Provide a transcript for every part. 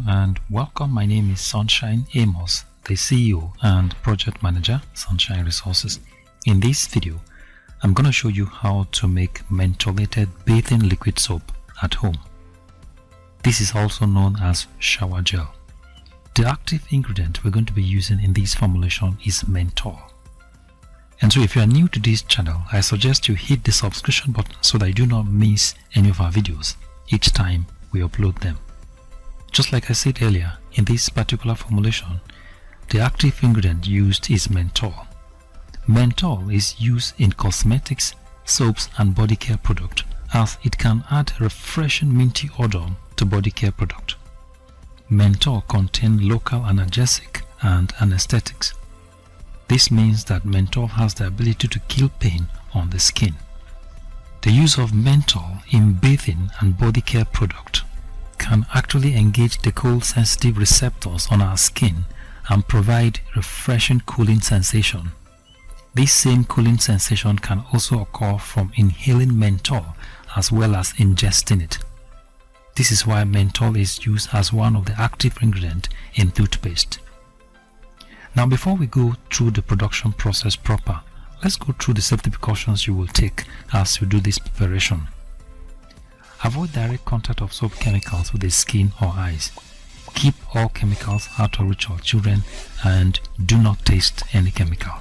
and welcome. My name is Sunshine Amos, the CEO and Project Manager, Sunshine Resources. In this video, I'm going to show you how to make mentholated bathing liquid soap at home. This is also known as shower gel. The active ingredient we're going to be using in this formulation is menthol. And so if you are new to this channel, I suggest you hit the subscription button so that you do not miss any of our videos each time we upload them. Just like I said earlier, in this particular formulation, the active ingredient used is menthol. Menthol is used in cosmetics, soaps and body care products as it can add refreshing minty odor to body care product. Menthol contains local analgesic and anesthetics. This means that menthol has the ability to kill pain on the skin. The use of menthol in bathing and body care product can actually engage the cold sensitive receptors on our skin and provide refreshing cooling sensation. This same cooling sensation can also occur from inhaling menthol as well as ingesting it. This is why menthol is used as one of the active ingredients in toothpaste. Now before we go through the production process proper, let's go through the safety precautions you will take as you do this preparation. Avoid direct contact of soap chemicals with the skin or eyes. Keep all chemicals out of reach of children and do not taste any chemical.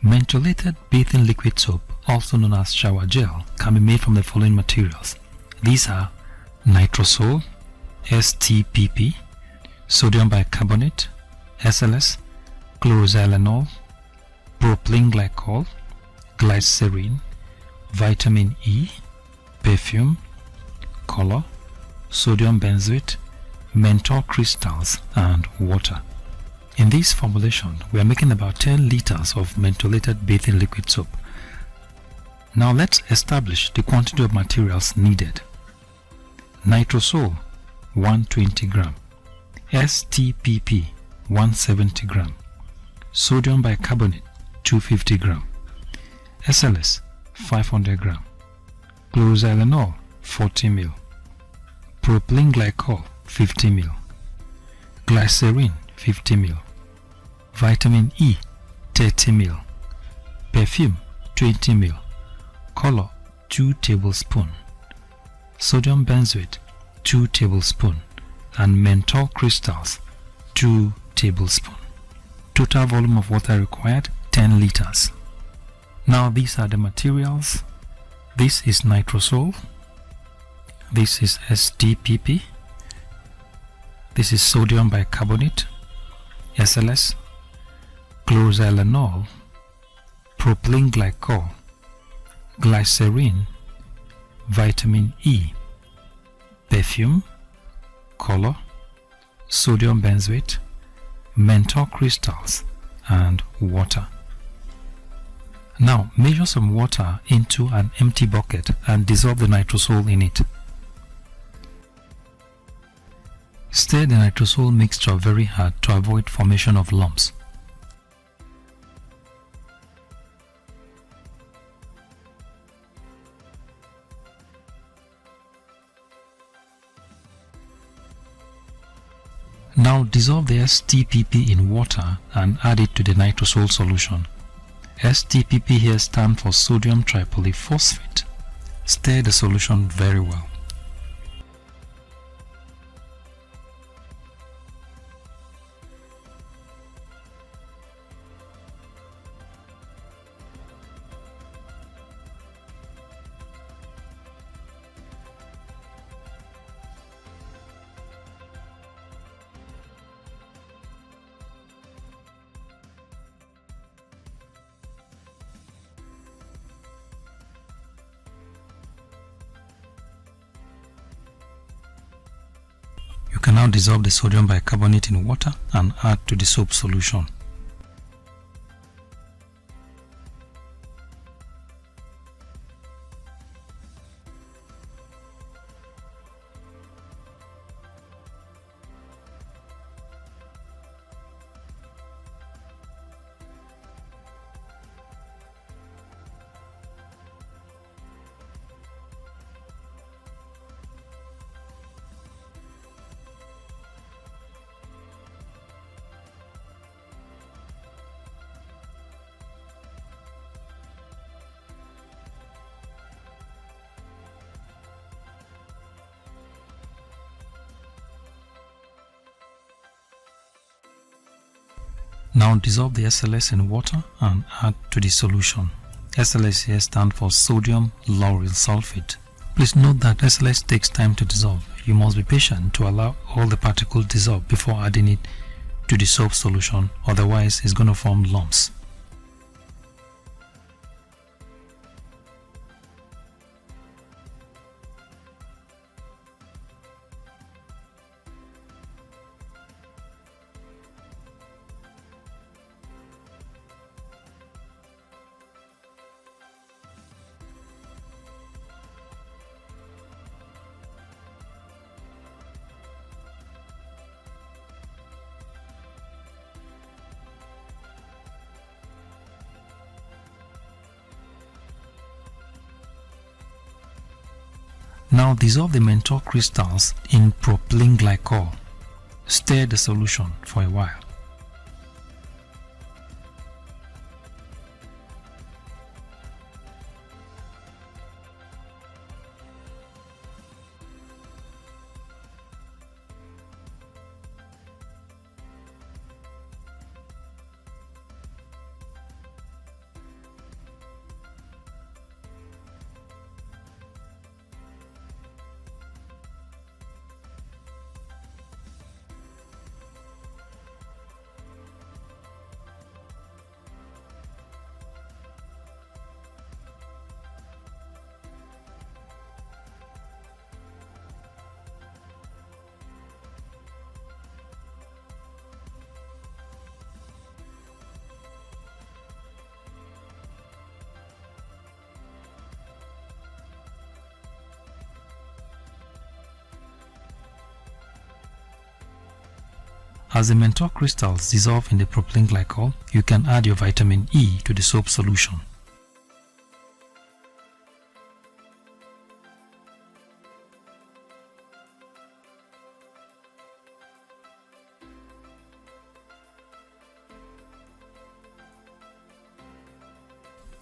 Mentholated bathing liquid soap, also known as shower gel, can be made from the following materials. These are nitrosol, STPP, sodium bicarbonate, SLS, chloroxylenol, propylene glycol, glycerin, vitamin E, perfume, color, sodium benzoate, menthol crystals and water. In this formulation, we are making about 10 liters of mentholated bathing liquid soap. Now let's establish the quantity of materials needed. Nitrosol 120 gram, STPP 170 gram, sodium bicarbonate 250 gram, SLS 500 gram, chloroxylenol 40 ml, propylene glycol 50 ml, glycerin 50 ml, vitamin E 30 ml, perfume 20 ml, color 2 tablespoons, sodium benzoate 2 tablespoons, and menthol crystals 2 tablespoons. Total volume of water required 10 liters. Now these are the materials. This is nitrosol, this is STPP, this is sodium bicarbonate, SLS, chloroxylenol, propylene glycol, glycerin, vitamin E, perfume, color, sodium benzoate, menthol crystals and water. Now measure some water into an empty bucket and dissolve the nitrosol in it. Stir the nitrosol mixture very hard to avoid formation of lumps. Now dissolve the STPP in water and add it to the nitrosol solution. STPP here stands for sodium tripolyphosphate. Stir the solution very well. You can now dissolve the sodium bicarbonate in water and add to the soap solution. Now dissolve the SLS in water and add to the solution. SLS here stands for sodium lauryl sulfate. Please note that SLS takes time to dissolve. You must be patient to allow all the particles dissolve before adding it to the soap solution, otherwise it's going to form lumps. Now dissolve the menthol crystals in propylene glycol. Stir the solution for a while. As the menthol crystals dissolve in the propylene glycol, you can add your vitamin E to the soap solution.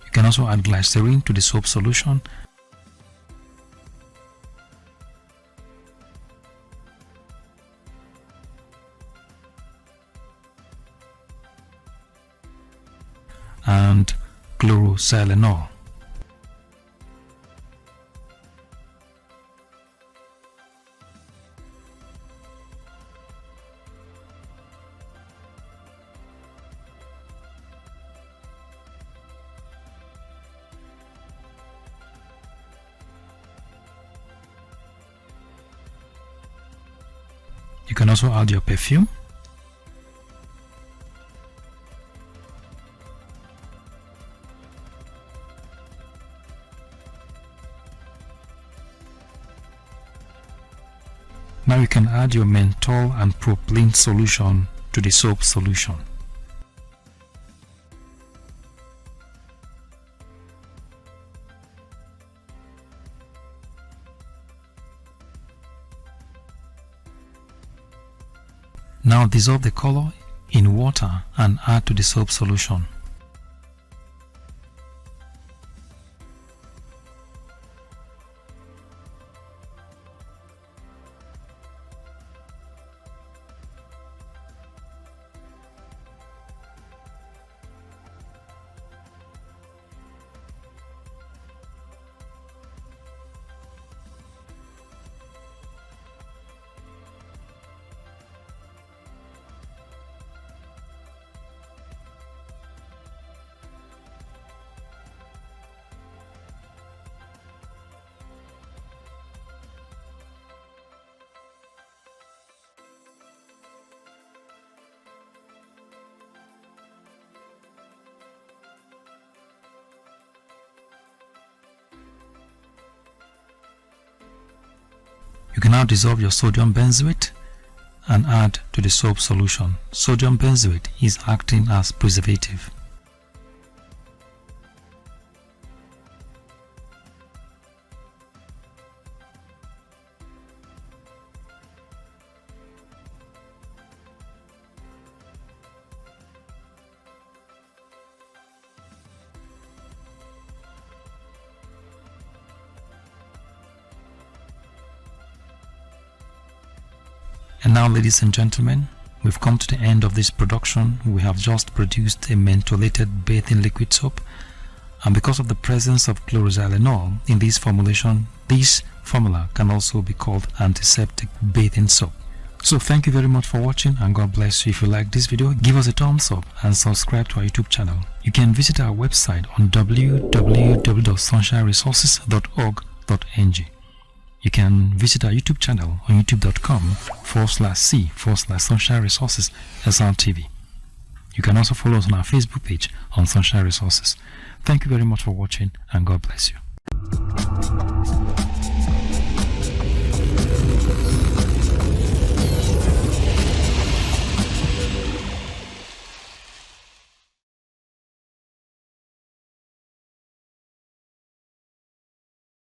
You can also add glycerin to the soap solution. And chloroselenol. You can also add your perfume. Now you can add your menthol and propylene solution to the soap solution. Now dissolve the color in water and add to the soap solution. You can now dissolve your sodium benzoate and add to the soap solution. Sodium benzoate is acting as preservative. And now, ladies and gentlemen, we've come to the end of this production. We have just produced a mentholated bathing liquid soap, and because of the presence of chloroxylenol in this formulation, this formula can also be called antiseptic bathing soap. So thank you very much for watching, and God bless you. If you like this video, give us a thumbs up and subscribe to our YouTube channel. You can visit our website on www.sunshineresources.org.ng. You can visit our YouTube channel on youtube.com/c/Sunshine Resources SRTV. You can also follow us on our Facebook page on Sunshine Resources. Thank you very much for watching, and God bless you.